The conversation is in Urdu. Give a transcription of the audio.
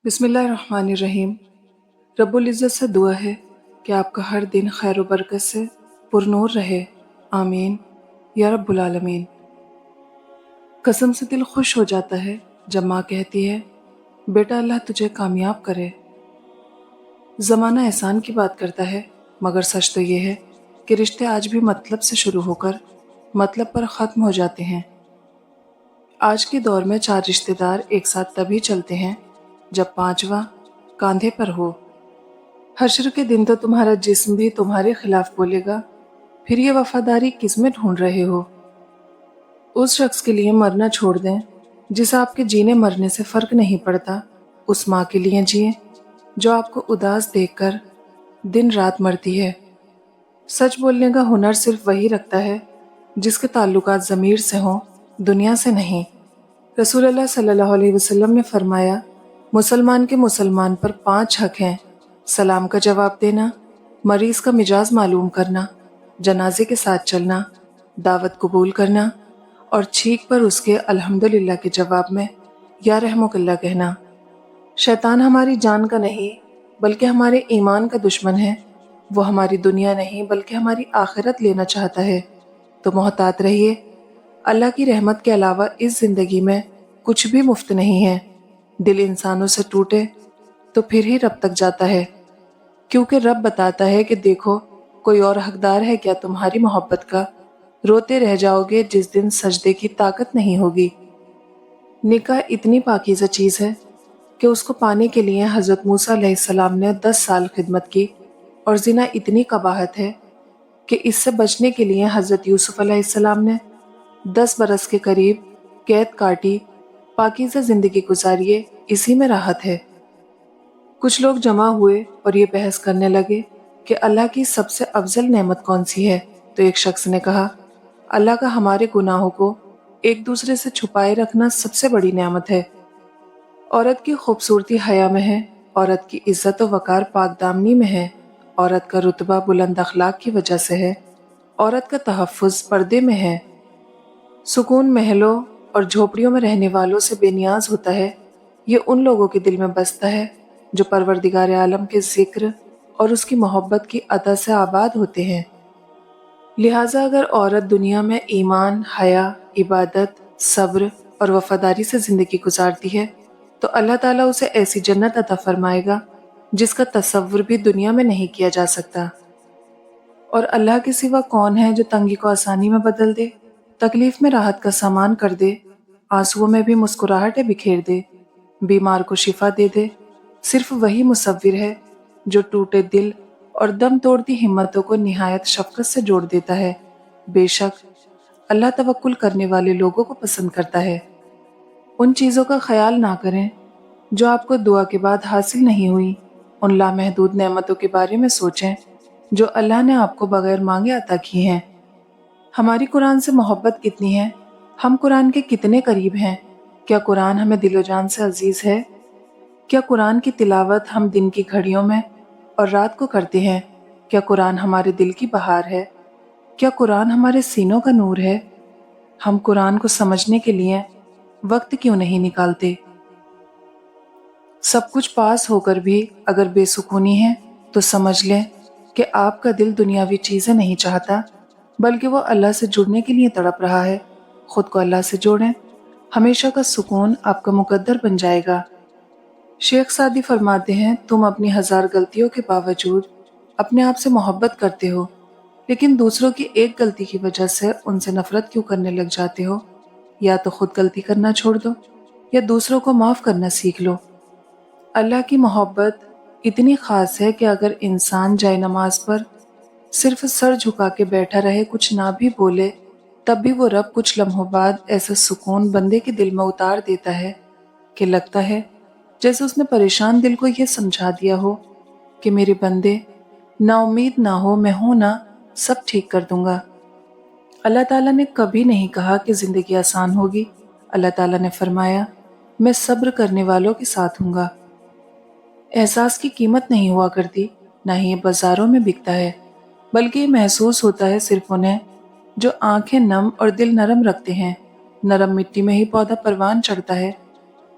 بسم اللہ الرحمن الرحیم۔ رب العزت سے دعا ہے کہ آپ کا ہر دن خیر و برکت سے پرنور رہے، آمین یا رب العالمین۔ قسم سے دل خوش ہو جاتا ہے جب ماں کہتی ہے بیٹا اللہ تجھے کامیاب کرے۔ زمانہ احسان کی بات کرتا ہے، مگر سچ تو یہ ہے کہ رشتے آج بھی مطلب سے شروع ہو کر مطلب پر ختم ہو جاتے ہیں۔ آج کے دور میں 4 رشتے دار ایک ساتھ تبھی چلتے ہیں جب 5واں کاندھے پر ہو۔ حشر کے دن تو تمہارا جسم بھی تمہارے خلاف بولے گا، پھر یہ وفاداری کس میں ڈھونڈ رہے ہو؟ اس شخص کے لیے مرنا چھوڑ دیں جسے آپ کے جینے مرنے سے فرق نہیں پڑتا، اس ماں کے لیے جئیں جو آپ کو اداس دیکھ کر دن رات مرتی ہے۔ سچ بولنے کا ہنر صرف وہی رکھتا ہے جس کے تعلقات ضمیر سے ہوں، دنیا سے نہیں۔ رسول اللہ صلی اللہ علیہ وسلم نے فرمایا، مسلمان کے مسلمان پر 5 حق ہیں: سلام کا جواب دینا، مریض کا مزاج معلوم کرنا، جنازے کے ساتھ چلنا، دعوت قبول کرنا اور چھینک پر اس کے الحمدللہ کے جواب میں یا رحمک اللہ کہنا۔ شیطان ہماری جان کا نہیں بلکہ ہمارے ایمان کا دشمن ہے، وہ ہماری دنیا نہیں بلکہ ہماری آخرت لینا چاہتا ہے، تو محتاط رہیے۔ اللہ کی رحمت کے علاوہ اس زندگی میں کچھ بھی مفت نہیں ہے۔ دل انسانوں سے ٹوٹے تو پھر ہی رب تک جاتا ہے، کیونکہ رب بتاتا ہے کہ دیکھو کوئی اور حقدار ہے کیا تمہاری محبت کا؟ روتے رہ جاؤ گے جس دن سجدے کی طاقت نہیں ہوگی۔ نکاح اتنی پاکیزہ چیز ہے کہ اس کو پانے کے لیے حضرت موسیٰ علیہ السلام نے 10 سال خدمت کی، اور زنا اتنی قباحت ہے کہ اس سے بچنے کے لیے حضرت یوسف علیہ السلام نے 10 برس کے قریب قید کاٹی۔ پاکیزہ زندگی گزاریے، اسی میں راحت ہے۔ کچھ لوگ جمع ہوئے اور یہ بحث کرنے لگے کہ اللہ کی سب سے افضل نعمت کون سی ہے، تو ایک شخص نے کہا، اللہ کا ہمارے گناہوں کو ایک دوسرے سے چھپائے رکھنا سب سے بڑی نعمت ہے۔ عورت کی خوبصورتی حیا میں ہے، عورت کی عزت و وقار پاک دامنی میں ہے، عورت کا رتبہ بلند اخلاق کی وجہ سے ہے، عورت کا تحفظ پردے میں ہے۔ سکون محلوں اور جھوپڑیوں میں رہنے والوں سے بے نیاز ہوتا ہے، یہ ان لوگوں کے دل میں بستا ہے جو پروردگار عالم کے ذکر اور اس کی محبت کی ادا سے آباد ہوتے ہیں۔ لہٰذا اگر عورت دنیا میں ایمان، حیا، عبادت، صبر اور وفاداری سے زندگی گزارتی ہے تو اللہ تعالیٰ اسے ایسی جنت عطا فرمائے گا جس کا تصور بھی دنیا میں نہیں کیا جا سکتا۔ اور اللہ کے سوا کون ہے جو تنگی کو آسانی میں بدل دے، تکلیف میں راحت کا سامان کر دے، آنسوؤں میں بھی مسکراہٹیں بکھیر دے، بیمار کو شفا دے دے؟ صرف وہی مصور ہے جو ٹوٹے دل اور دم توڑتی ہمتوں کو نہایت شفقت سے جوڑ دیتا ہے۔ بے شک اللہ توکل کرنے والے لوگوں کو پسند کرتا ہے۔ ان چیزوں کا خیال نہ کریں جو آپ کو دعا کے بعد حاصل نہیں ہوئی، ان لامحدود نعمتوں کے بارے میں سوچیں جو اللہ نے آپ کو بغیر مانگے عطا کی ہیں۔ ہماری قرآن سے محبت کتنی ہے، ہم قرآن کے کتنے قریب ہیں؟ کیا قرآن ہمیں دل و جان سے عزیز ہے؟ کیا قرآن کی تلاوت ہم دن کی گھڑیوں میں اور رات کو کرتے ہیں؟ کیا قرآن ہمارے دل کی بہار ہے؟ کیا قرآن ہمارے سینوں کا نور ہے؟ ہم قرآن کو سمجھنے کے لیے وقت کیوں نہیں نکالتے؟ سب کچھ پاس ہو کر بھی اگر بے سکونی ہے تو سمجھ لیں کہ آپ کا دل دنیاوی چیزیں نہیں چاہتا بلکہ وہ اللہ سے جڑنے کے لیے تڑپ رہا ہے۔ خود کو اللہ سے جوڑیں، ہمیشہ کا سکون آپ کا مقدر بن جائے گا۔ شیخ سعدی فرماتے ہیں، تم اپنی 1000 غلطیوں کے باوجود اپنے آپ سے محبت کرتے ہو، لیکن دوسروں کی ایک غلطی کی وجہ سے ان سے نفرت کیوں کرنے لگ جاتے ہو؟ یا تو خود غلطی کرنا چھوڑ دو یا دوسروں کو معاف کرنا سیکھ لو۔ اللہ کی محبت اتنی خاص ہے کہ اگر انسان جائے نماز پر صرف سر جھکا کے بیٹھا رہے، کچھ نہ بھی بولے، تب بھی وہ رب کچھ لمحوں بعد ایسا سکون بندے کے دل میں اتار دیتا ہے کہ لگتا ہے جیسے اس نے پریشان دل کو یہ سمجھا دیا ہو کہ میرے بندے نا امید نہ ہو، میں ہوں نا، سب ٹھیک کر دوں گا۔ اللہ تعالیٰ نے کبھی نہیں کہا کہ زندگی آسان ہوگی، اللہ تعالیٰ نے فرمایا میں صبر کرنے والوں کے ساتھ ہوں گا۔ احساس کی قیمت نہیں ہوا کرتی، نہ ہی یہ بازاروں میں بکتا ہے، بلکہ یہ محسوس ہوتا ہے صرف انہیں جو آنکھیں نم اور دل نرم رکھتے ہیں۔ نرم مٹی میں ہی پودا پروان چڑھتا ہے،